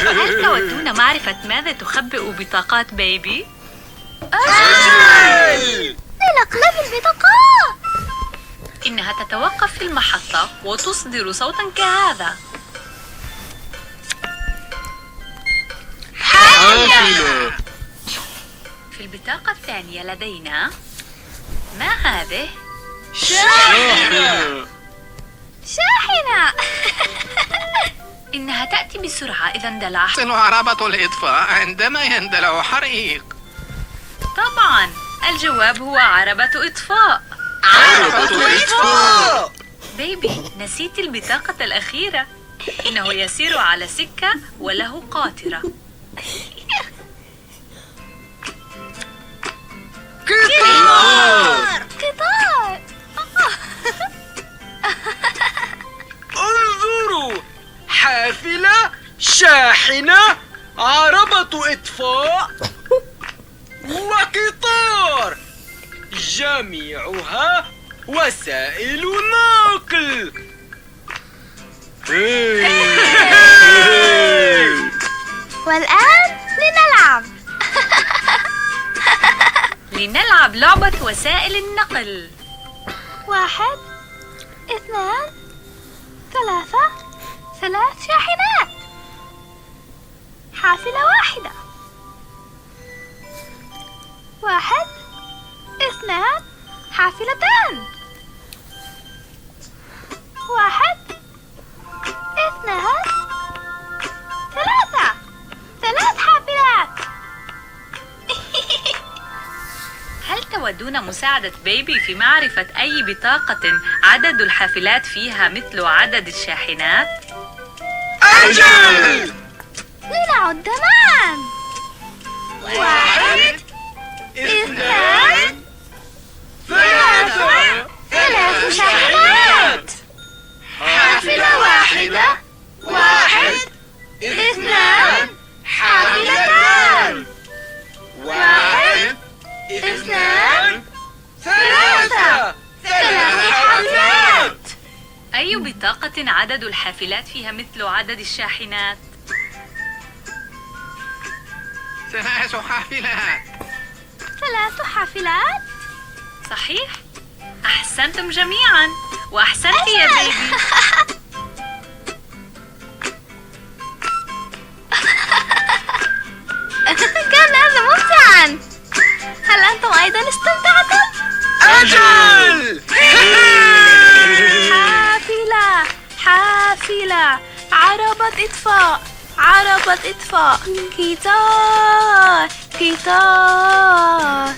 هل تودون معرفة ماذا تخبئ بطاقات بيبي؟ لنقلب البطاقات. إنها تتوقف في المحطة وتصدر صوتاً كهذا. حافلة. في البطاقة الثانية لدينا ما هذه؟ شاحنة. شاحنة. إنها تأتي بسرعة إذا اندلع. يحسن عربة الإطفاء عندما يندلع حريق. طبعاً الجواب هو عربة إطفاء. عربة إطفاء. بيبي، نسيت البطاقة الأخيرة. إنه يسير على سكة وله قاطرة. قطار. انظروا، حافلة، شاحنة، عربة إطفاء وقطار، جميعها وسائل نقل. والآن لنلعب. لنلعب لعبة وسائل النقل. 1 2 3 3 شاحنات. حافلة واحدة. 1 2 حافلتان. 1 2 3 3 حافلات. هل تودون مساعدة بيبي في معرفة أي بطاقة عدد الحافلات فيها مثل عدد الشاحنات؟ أجل. لنعد معا. 1 2 3 3 شاحنات. حافلة واحدة. 1 2 حافلتان. 1 2 3 3 حافلات. أي بطاقة عدد الحافلات فيها مثل عدد الشاحنات؟ 3 حافلات. 3 حافلات. صحيح؟ أحسنتم جميعاً، وأحسنت يا بيبي. كان هذا ممتعاً. هل أنتم أيضاً استمتعتم؟ أجل. حافلة حافلة، عربة إطفاء عربة إطفاء، قطار قطار.